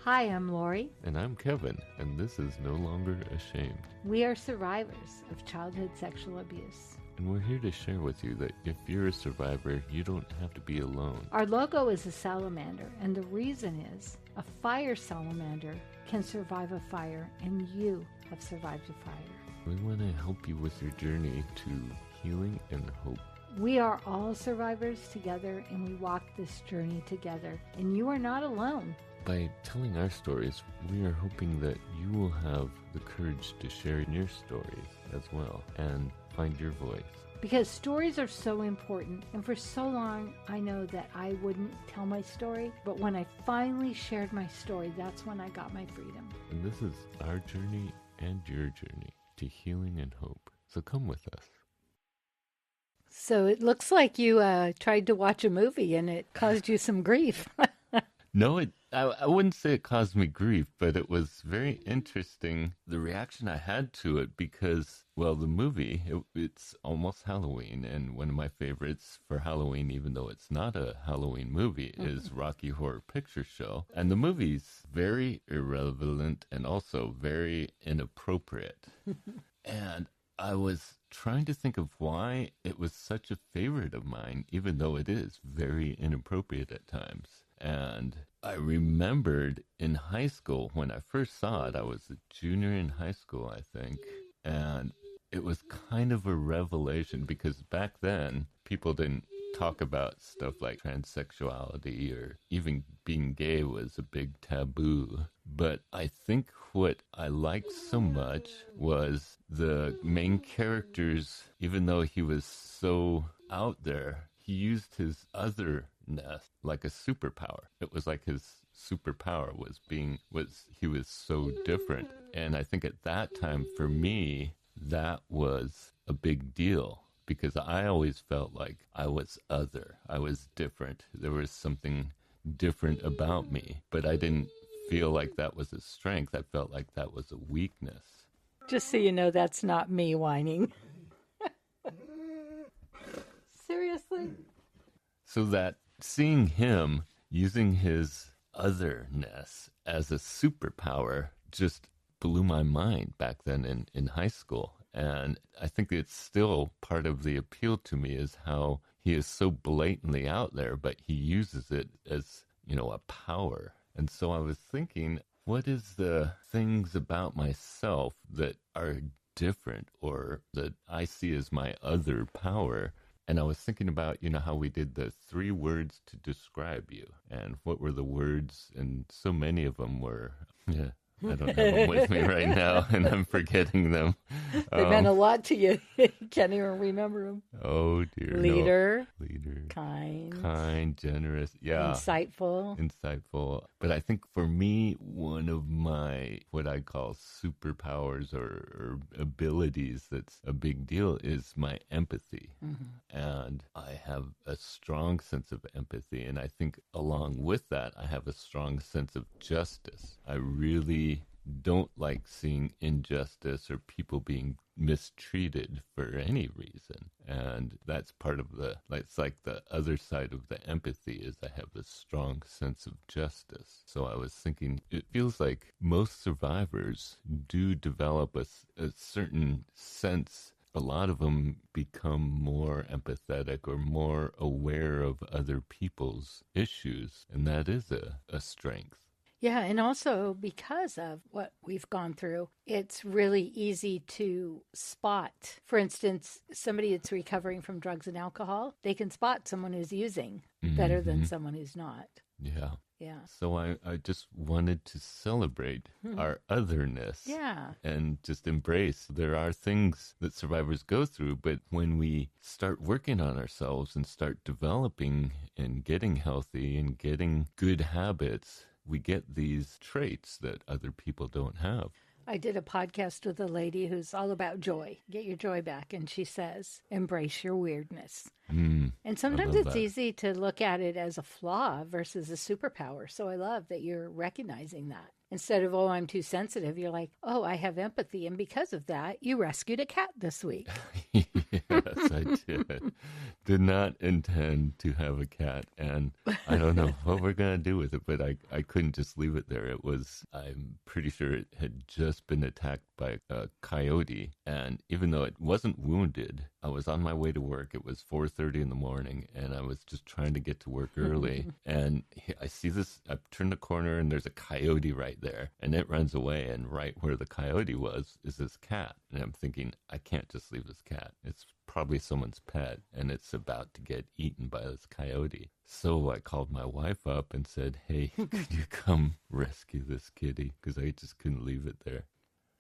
Hi, I'm Lori. And I'm Kevin, and this is No Longer Ashamed. We are survivors of childhood sexual abuse. And we're here to share with you that if you're a survivor, you don't have to be alone. Our logo is a salamander, and the reason is a fire salamander can survive a fire, and you have survived a fire. We want to help you with your journey to healing and hope. We are all survivors together, and we walk this journey together, and you are not alone. By telling our stories, we are hoping that you will have the courage to share your stories as well and find your voice. Because stories are so important, and for so long I know that I wouldn't tell my story, but when I finally shared my story, that's when I got my freedom. And this is our journey and your journey to healing and hope. So come with us. So it looks like you tried to watch a movie and it caused you some grief. No, I wouldn't say it caused me grief, but it was very interesting, the reaction I had to it, because, well, the movie, it's almost Halloween, and one of my favorites for Halloween, even though it's not a Halloween movie, is Rocky Horror Picture Show. And the movie's very irrelevant and also very inappropriate. And I was trying to think of why it was such a favorite of mine, even though it is very inappropriate at times. And I remembered in high school, when I first saw it, I was a junior in high school, I think, and it was kind of a revelation because back then, people didn't talk about stuff like transsexuality or even being gay was a big taboo. But I think what I liked so much was the main characters, even though he was so out there, he used his otherness like a superpower. It was like his superpower he was so different. And I think at that time, for me, that was a big deal because I always felt like I was other. I was different. There was something different about me, but I didn't feel like that was a strength. I felt like that was a weakness. Just so you know, that's not me whining. Seriously? So that seeing him using his otherness as a superpower just blew my mind back then in high school. And I think it's still part of the appeal to me is how he is so blatantly out there, but he uses it as, a power. And so I was thinking, what is the things about myself that are different or that I see as my other power? And I was thinking about, how we did the 3 words to describe you. And what were the words? And so many of them were, I don't have them with me right now, and I'm forgetting them. They meant a lot to you. You can't even remember them. Oh, dear. Leader. No. Leader. Kind. Generous. Yeah. Insightful. But I think for me, one of my, what I call superpowers or abilities that's a big deal is my empathy. Mm-hmm. And I have a strong sense of empathy. And I think along with that, I have a strong sense of justice. I really don't like seeing injustice or people being mistreated for any reason. And that's part of it's like the other side of the empathy is I have a strong sense of justice. So I was thinking, it feels like most survivors do develop a certain sense. A lot of them become more empathetic or more aware of other people's issues. And that is a strength. Yeah, and also because of what we've gone through, it's really easy to spot. For instance, somebody that's recovering from drugs and alcohol, they can spot someone who's using better than someone who's not. Yeah. Yeah. So I just wanted to celebrate our otherness. Yeah. And just embrace. There are things that survivors go through, but when we start working on ourselves and start developing and getting healthy and getting good habits, we get these traits that other people don't have. I did a podcast with a lady who's all about joy. Get your joy back. And she says, embrace your weirdness. And sometimes it's easy to look at it as a flaw versus a superpower. So I love that you're recognizing that. Instead of, oh, I'm too sensitive, you're like, oh, I have empathy. And because of that, you rescued a cat this week. Yes, I did. Did not intend to have a cat, and I don't know what we're going to do with it, but I couldn't just leave it there. I'm pretty sure it had just been attacked by a coyote, and even though it wasn't wounded, I was on my way to work. It was 4:30 in the morning, and I was just trying to get to work early, and I see this, I turn the corner, and there's a coyote right there, and it runs away, and right where the coyote was is this cat, and I'm thinking, I can't just leave this cat. It's probably someone's pet, and it's about to get eaten by this coyote. So I called my wife up and said, hey, could you come rescue this kitty? Because I just couldn't leave it there.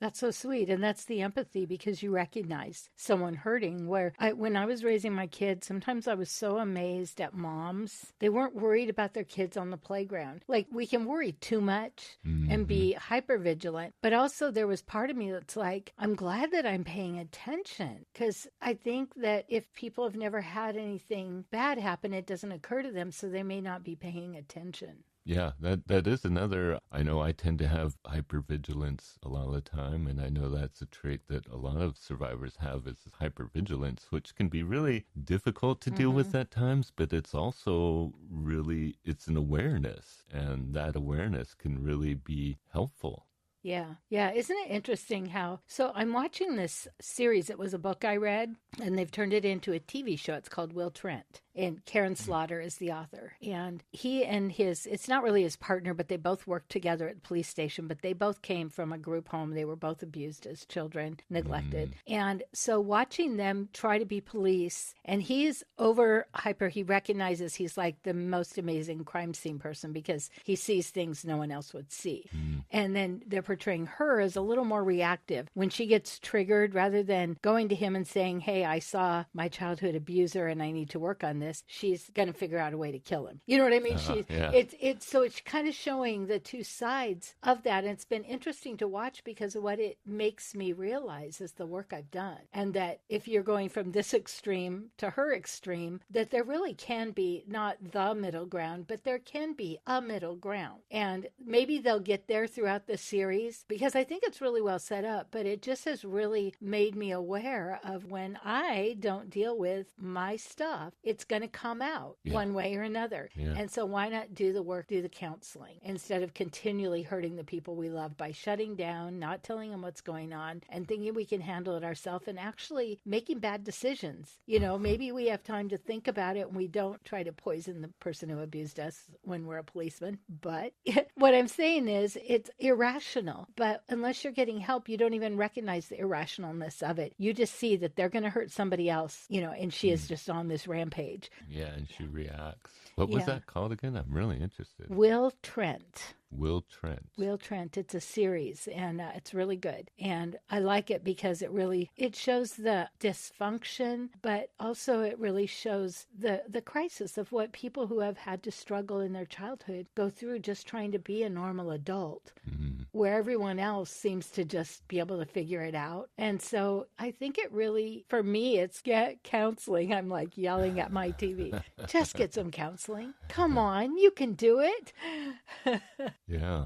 That's so sweet. And that's the empathy, because you recognize someone hurting. When I was raising my kids, sometimes I was so amazed at moms. They weren't worried about their kids on the playground. Like, we can worry too much and be hyper vigilant. But also there was part of me that's like, I'm glad that I'm paying attention, because I think that if people have never had anything bad happen, it doesn't occur to them. So they may not be paying attention. Yeah, that is another. I know I tend to have hypervigilance a lot of the time, and I know that's a trait that a lot of survivors have, is hypervigilance, which can be really difficult to deal with at times, but it's also really, it's an awareness, and that awareness can really be helpful. Yeah. Yeah. Isn't it interesting how? So I'm watching this series. It was a book I read, and they've turned it into a TV show. It's called Will Trent. And Karen Slaughter is the author. And he and it's not really his partner, but they both worked together at the police station, but they both came from a group home. They were both abused as children, neglected. And so watching them try to be police, and he's over hyper, he recognizes he's like the most amazing crime scene person because he sees things no one else would see. And then they're portraying her as a little more reactive. When she gets triggered, rather than going to him and saying, hey, I saw my childhood abuser and I need to work on this, she's going to figure out a way to kill him. You know what I mean? So it's kind of showing the two sides of that. And it's been interesting to watch because of what it makes me realize is the work I've done. And that if you're going from this extreme to her extreme, that there really can be not the middle ground, but there can be a middle ground. And maybe they'll get there throughout the series, because I think it's really well set up, but it just has really made me aware of when I don't deal with my stuff, it's going to come out one way or another. And so why not do the work, do the counseling, instead of continually hurting the people we love by shutting down, not telling them what's going on, and thinking we can handle it ourselves, and actually making bad decisions. You know, maybe we have time to think about it and we don't try to poison the person who abused us when we're a policeman. But what I'm saying is it's irrational. But unless you're getting help, you don't even recognize the irrationalness of it. You just see that they're going to hurt somebody else, you know, and she is just on this rampage. Yeah, and she reacts. What was that called again? I'm really interested. Will Trent. Will Trent. Will Trent. It's a series, and it's really good. And I like it because it shows the dysfunction, but also it really shows the crisis of what people who have had to struggle in their childhood go through just trying to be a normal adult, where everyone else seems to just be able to figure it out. And so I think it really, for me, it's get counseling. I'm like yelling at my TV. Just get some counseling. Come on, you can do it. Yeah,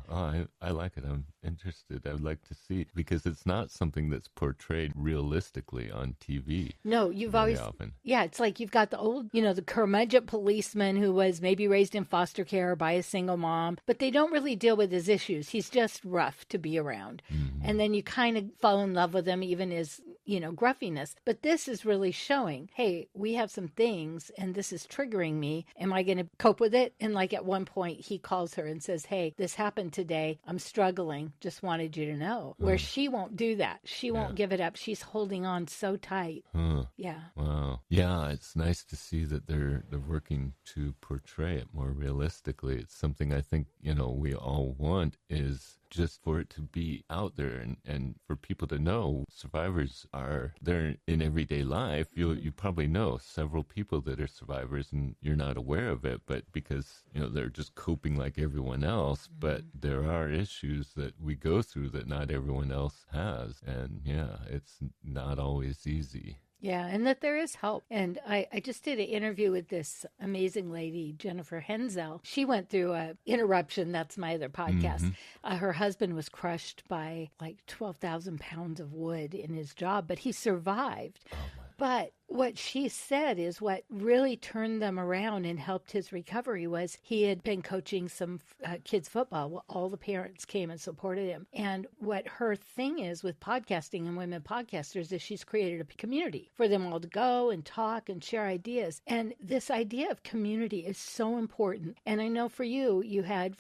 I like it. I'm interested. I'd like to see, because it's not something that's portrayed realistically on TV. No, you've always, often. Yeah, it's like you've got the old, the curmudgeon policeman who was maybe raised in foster care by a single mom, but they don't really deal with his issues. He's just rough to be around. And then you kind of fall in love with him, even his, gruffiness. But this is really showing, hey, we have some things and this is triggering me. Am I going to cope with it? And like at one point he calls her and says, hey, this happened today. I'm struggling. Just wanted you to know. Where she won't do that. She won't give it up. She's holding on so tight. Yeah. Wow. Yeah, it's nice to see that they're working to portray it more realistically. It's something I think, we all want, is just for it to be out there and for people to know survivors are there in everyday life. You probably know several people that are survivors and you're not aware of it, but because, they're just coping like everyone else. But there are issues that we go through that not everyone else has. And it's not always easy. Yeah, and that there is help. And I just did an interview with this amazing lady, Jennifer Henzel. She went through a interruption. That's my other podcast. Her husband was crushed by like 12,000 pounds of wood in his job, but he survived. But what she said is what really turned them around and helped his recovery was he had been coaching some kids football. Well, all the parents came and supported him. And what her thing is with podcasting and women podcasters is she's created a community for them all to go and talk and share ideas. And this idea of community is so important. And I know for you, you had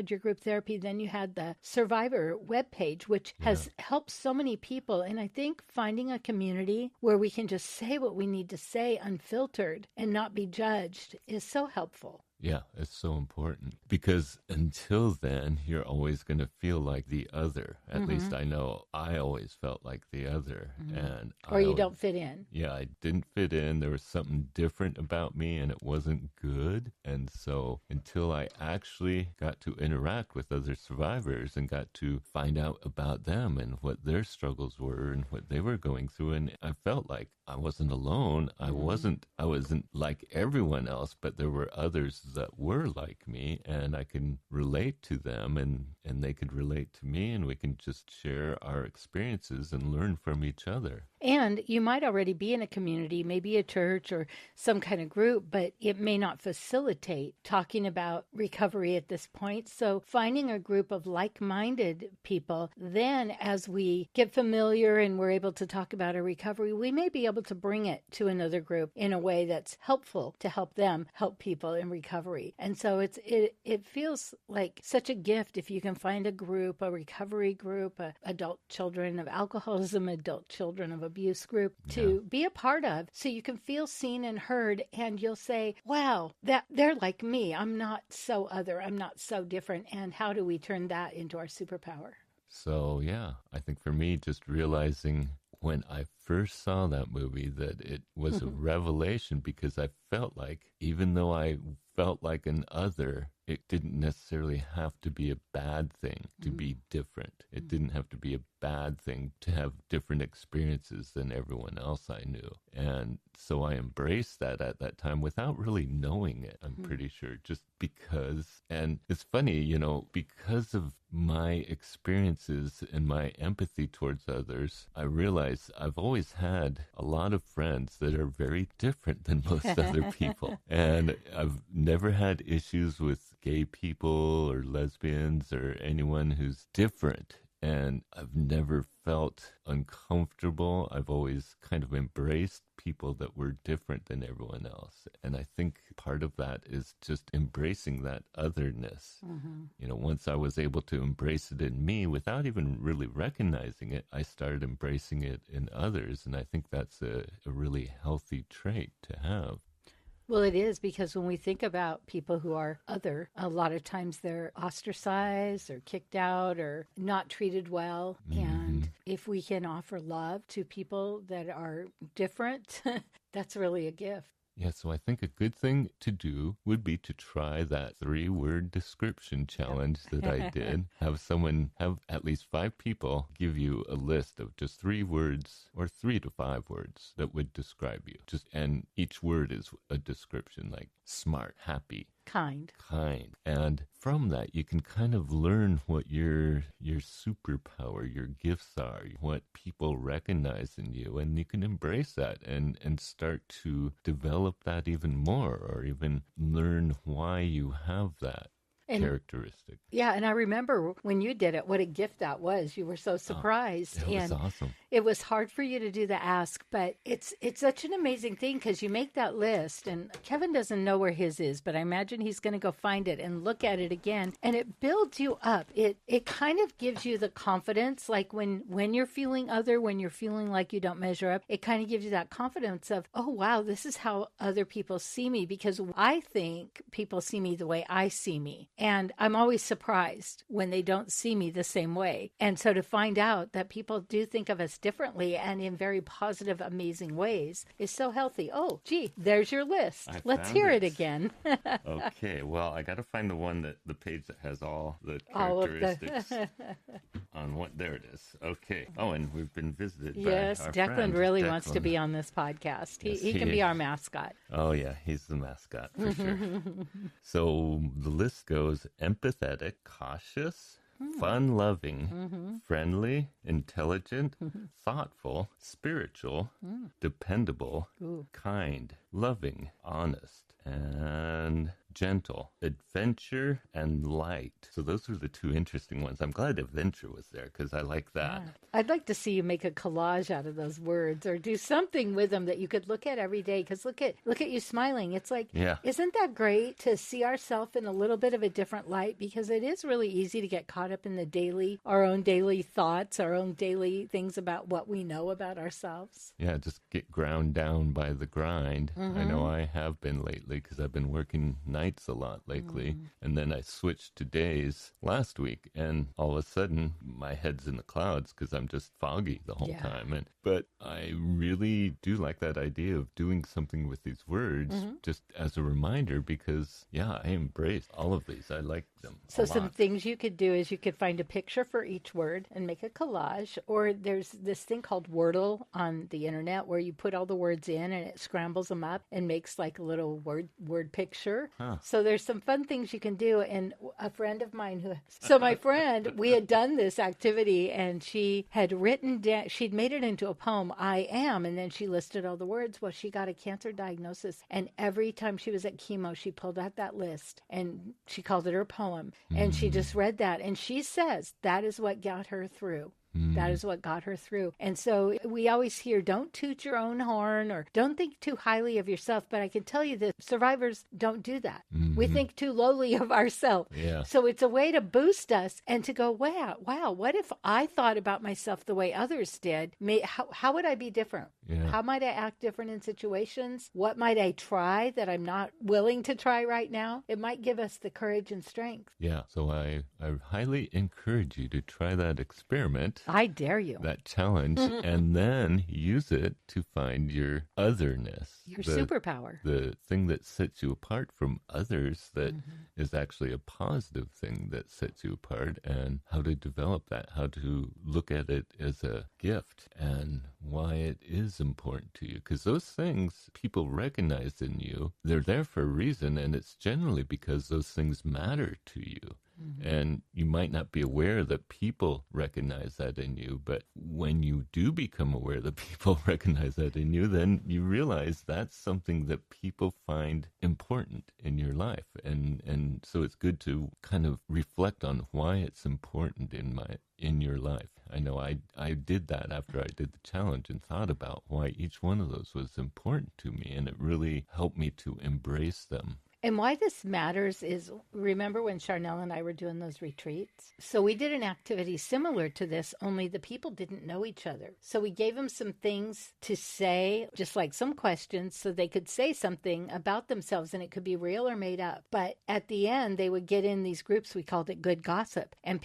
your group therapy, then you had the Survivor webpage, which has helped so many people. And I think finding a community where we can just say what we need to say unfiltered and not be judged is so helpful. Yeah, it's so important because until then, you're always going to feel like the other. At least I know I always felt like the other. And you don't fit in. Yeah, I didn't fit in. There was something different about me and it wasn't good. And so until I actually got to interact with other survivors and got to find out about them and what their struggles were and what they were going through, and I felt like I wasn't alone. I wasn't like everyone else, but there were others that were like me, and I can relate to them, and they could relate to me, and we can just share our experiences and learn from each other. And you might already be in a community, maybe a church or some kind of group, but it may not facilitate talking about recovery at this point. So finding a group of like-minded people, then as we get familiar and we're able to talk about our recovery, we may be able to bring it to another group in a way that's helpful to help them help people in recovery. And so it feels like such a gift if you can find a group, a recovery group, adult children of alcoholism, adult children of abuse group to be a part of, so you can feel seen and heard, and you'll say, wow, that they're like me. I'm not so other. I'm not so different. And how do we turn that into our superpower? So, yeah, I think for me, just realizing when I first saw that movie that it was a revelation, because I felt like, even though I felt like an other, it didn't necessarily have to be a bad thing to be different. It didn't have to be a bad thing to have different experiences than everyone else I knew. And so I embraced that at that time without really knowing it, I'm pretty sure, just because. And it's funny, because of my experiences and my empathy towards others, I realized I've always had a lot of friends that are very different than most other people. And I've never had issues with gay people or lesbians or anyone who's different. And I've never felt uncomfortable. I've always kind of embraced people that were different than everyone else. And I think part of that is just embracing that otherness. Once I was able to embrace it in me without even really recognizing it, I started embracing it in others. And I think that's a really healthy trait to have. Well, it is, because when we think about people who are other, a lot of times they're ostracized or kicked out or not treated well. And if we can offer love to people that are different, that's really a gift. Yeah, so I think a good thing to do would be to try that 3-word description challenge that I did. Have at least 5 people give you a list of just 3 words or 3 to 5 words that would describe you. And each word is a description, like smart, happy, kind. And from that, you can kind of learn what your superpower, your gifts are, what people recognize in you, and you can embrace that and start to develop that even more, or even learn why you have that characteristic. Yeah, and I remember when you did it, what a gift that was. You were so surprised. It was awesome. It was hard for you to do the ask, but it's such an amazing thing, because you make that list, and Kevin doesn't know where his is, but I imagine he's going to go find it and look at it again, and it builds you up. It kind of gives you the confidence, like when you're feeling other, when you're feeling like you don't measure up, it kind of gives you that confidence of, oh, wow, this is how other people see me, because I think people see me the way I see me. And I'm always surprised when they don't see me the same way. And so to find out that people do think of us differently and in very positive, amazing ways is so healthy. Oh, gee, there's your list. Let's hear it again. Okay, well, I got to find the page that has all the characteristics on what. There it is. Okay. Oh, and we've been visited by our Declan friend, really wants to be on this podcast. He can be our mascot. Oh, yeah, he's the mascot for sure. So the list goes empathetic, cautious, fun-loving, friendly, intelligent, thoughtful, spiritual, dependable, kind, loving, honest, and gentle, adventure, and light. So those are the two interesting ones. I'm glad adventure was there because I like that. Yeah. I'd like to see you make a collage out of those words or do something with them that you could look at every day. Because look at you smiling. It's like, isn't that great to see ourselves in a little bit of a different light? Because it is really easy to get caught up in our own daily thoughts, our own daily things about what we know about ourselves. Yeah, just get ground down by the grind. I know I have been lately because I've been working nights a lot lately. And then I switched to days last week, and all of a sudden my head's in the clouds because I'm just foggy the whole time. But I really do like that idea of doing something with these words just as a reminder because, I embrace all of these. I like them So some things you could do is you could find a picture for each word and make a collage, or there's this thing called Wordle on the internet where you put all the words in and it scrambles them up and makes like a little word picture. So there's some fun things you can do. And a friend of mine my friend, we had done this activity and she had written down, she'd made it into a poem, I am, and then she listed all the words. Well, she got a cancer diagnosis, and every time she was at chemo, she pulled out that list and she called it her poem. And she just read that. And she says that is what got her through. That is what got her through. And so we always hear, don't toot your own horn or don't think too highly of yourself. But I can tell you that survivors don't do that. We think too lowly of ourselves. So it's a way to boost us and to go, wow, what if I thought about myself the way others did? How would I be different? How might I act different in situations? What might I try that I'm not willing to try right now? It might give us the courage and strength. Yeah, so I highly encourage you to try that experiment. I dare you. That challenge, and then use it to find your otherness. Your superpower. The thing that sets you apart from others that is actually a positive thing that sets you apart, and how to develop that, how to look at it as a gift and why it is important to you. Because those things people recognize in you, they're there for a reason, and it's generally because those things matter to you. And you might not be aware that people recognize that in you, but when you do become aware that people recognize that in you, then you realize that's something that people find important in your life. And so it's good to kind of reflect on why it's important in your life. I know I did that after I did the challenge and thought about why each one of those was important to me, and it really helped me to embrace them. And why this matters is, remember when Charnel and I were doing those retreats? So we did an activity similar to this, only the people didn't know each other. So we gave them some things to say, just like some questions, so they could say something about themselves, and it could be real or made up. But at the end, they would get in these groups, we called it good gossip. And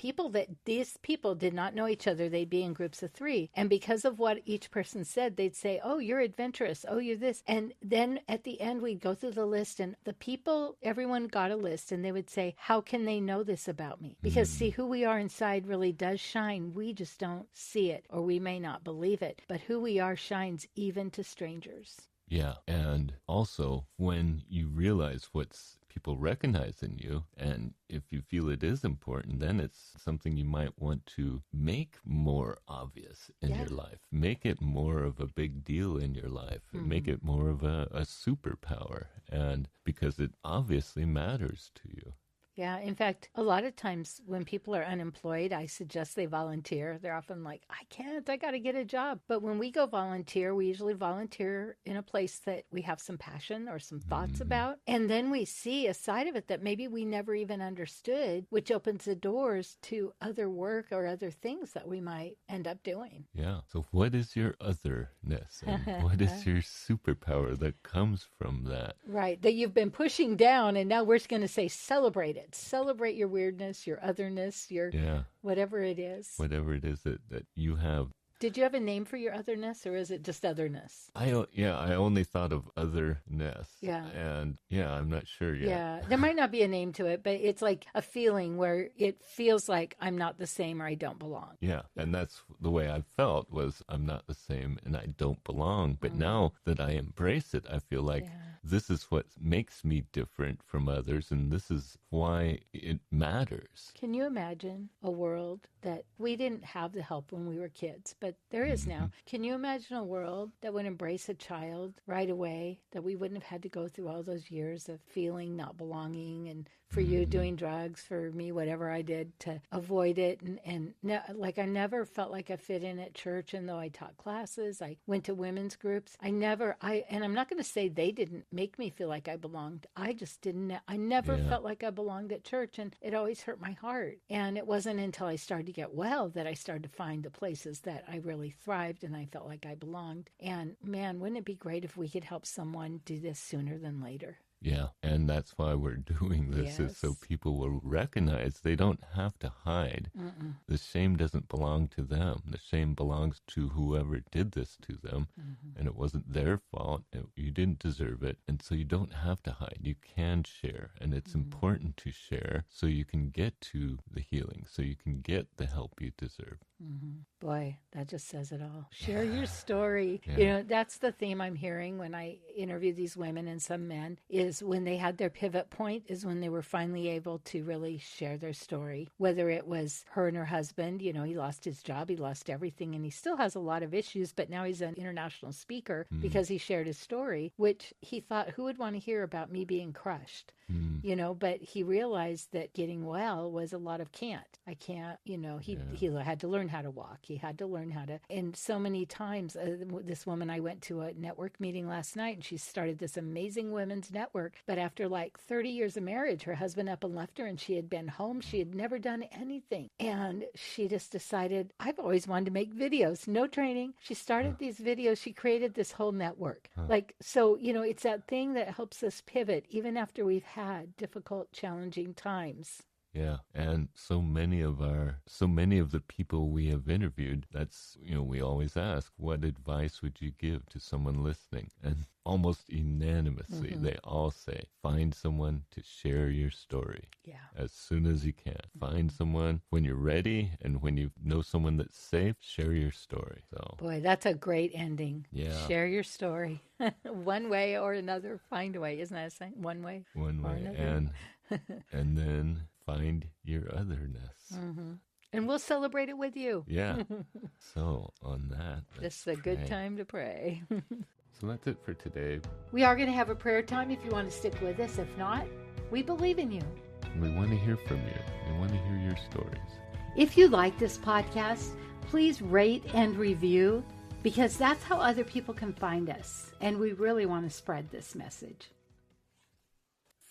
these people did not know each other, they'd be in groups of 3. And because of what each person said, they'd say, oh, you're adventurous, oh, you're this. And then at the end, we'd go through the list, and the people, everyone got a list, and they would say, how can they know this about me? Because see, who we are inside really does shine. We just don't see it, or we may not believe it, but who we are shines even to strangers. Yeah, and also when you realize what's people recognize in you, and if you feel it is important, then it's something you might want to make more obvious in your life. Make it more of a big deal in your life. Make it more of a superpower, and because it obviously matters to you. Yeah, in fact, a lot of times when people are unemployed, I suggest they volunteer. They're often like, I can't, I got to get a job. But when we go volunteer, we usually volunteer in a place that we have some passion or some thoughts about. And then we see a side of it that maybe we never even understood, which opens the doors to other work or other things that we might end up doing. Yeah. So what is your otherness? And what is your superpower that comes from that? Right. That you've been pushing down, and now we're going to say celebrate it. Celebrate your weirdness, your otherness, your whatever it is. Whatever it is that you have. Did you have a name for your otherness, or is it just otherness? I only thought of otherness. Yeah. And I'm not sure yet. Yeah. There might not be a name to it, but it's like a feeling where it feels like I'm not the same or I don't belong. Yeah. And that's the way I felt, was I'm not the same and I don't belong. But now that I embrace it, I feel like this is what makes me different from others, and this is why it matters. Can you imagine a world that we didn't have the help when we were kids, but there is now? Can you imagine a world that would embrace a child right away, that we wouldn't have had to go through all those years of feeling not belonging, and for you doing drugs, for me whatever I did to avoid it, and like I never felt like I fit in at church, and though I taught classes, I went to women's groups, and I'm not going to say they didn't make me feel like I belonged. I just didn't. I never felt like I belonged at church, and it always hurt my heart. And it wasn't until I started to get well that I started to find the places that I really thrived and I felt like I belonged. And man, wouldn't it be great if we could help someone do this sooner than later? Yeah, and that's why we're doing this, is so people will recognize they don't have to hide. The shame doesn't belong to them. The shame belongs to whoever did this to them, and it wasn't their fault. You didn't deserve it, and so you don't have to hide. You can share, and it's important to share so you can get to the healing, so you can get the help you deserve. Boy, that just says it all. Share your story. You know, that's the theme I'm hearing when I interview these women and some men, is when they had their pivot point is when they were finally able to really share their story. Whether it was her and her husband, you know, he lost his job, he lost everything, and he still has a lot of issues, but now he's an international speaker because he shared his story, which he thought, who would want to hear about me being crushed? You know, but he realized that getting well was a lot of can't. I can't, you know, he had to learn how to walk. He had to learn how to, and so many times, this woman, I went to a network meeting last night, and she started this amazing women's network, but after like 30 years of marriage, her husband up and left her, and she had been home. She had never done anything. And she just decided, I've always wanted to make videos, no training. She started these videos. She created this whole network. Like, so, you know, it's that thing that helps us pivot even after we've had difficult, challenging times. Yeah, and so many of the people we have interviewed, that's, you know, we always ask, what advice would you give to someone listening? And almost unanimously, they all say, find someone to share your story as soon as you can. Find someone when you're ready, and when you know someone that's safe, share your story. So, boy, that's a great ending. Yeah. Share your story. One way or another, find a way. Isn't that a saying? One way. One way. And then find your otherness. And we'll celebrate it with you. Yeah. So on that, this is a good time to pray. So that's it for today. We are going to have a prayer time if you want to stick with us. If not, we believe in you. We want to hear from you. We want to hear your stories. If you like this podcast, please rate and review, because that's how other people can find us. And we really want to spread this message.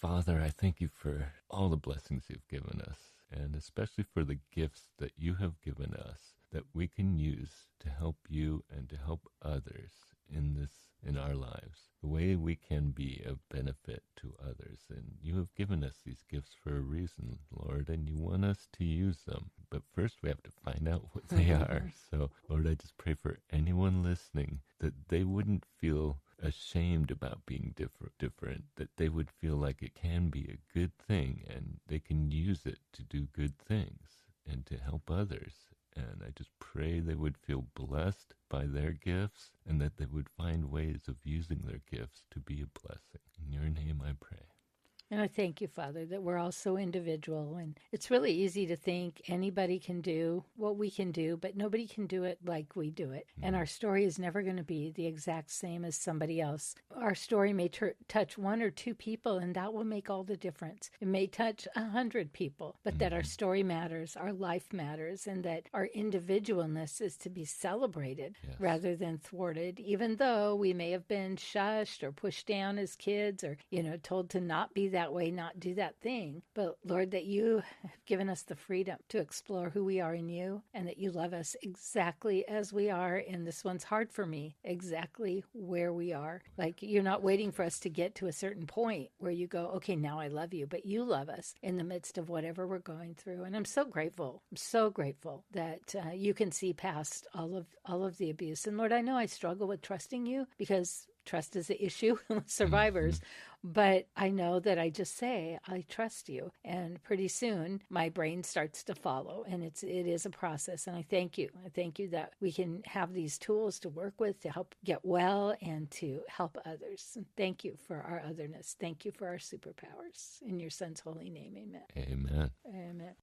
Father, I thank you for all the blessings you've given us, and especially for the gifts that you have given us that we can use to help you and to help others in our lives, the way we can be of benefit to others. And you have given us these gifts for a reason, Lord, and you want us to use them. But first we have to find out what they are. So, Lord, I just pray for anyone listening that they wouldn't feel ashamed about being different, that they would feel like it can be a good thing and they can use it to do good things and to help others. And I just pray they would feel blessed by their gifts, and that they would find ways of using their gifts to be a blessing. In your name I pray. And I thank you, Father, that we're all so individual. And it's really easy to think anybody can do what we can do, but nobody can do it like we do it. And our story is never going to be the exact same as somebody else. Our story may touch one or two people, and that will make all the difference. It may touch 100 people, but that our story matters, our life matters, and that our individualness is to be celebrated rather than thwarted, even though we may have been shushed or pushed down as kids, or, you know, told to not be that way, not do that thing. But Lord, that you have given us the freedom to explore who we are in you, and that you love us exactly as we are. And this one's hard for me, exactly where we are. Like, you're not waiting for us to get to a certain point where you go, okay, now I love you, but you love us in the midst of whatever we're going through. And I'm so grateful. I'm so grateful that you can see past all of the abuse. And Lord, I know I struggle with trusting you, because trust is the issue with survivors. But I know that I just say, I trust you. And pretty soon my brain starts to follow. And it is a process. And I thank you. I thank you that we can have these tools to work with to help get well and to help others. And thank you for our otherness. Thank you for our superpowers. In your son's holy name, amen. Amen. Amen.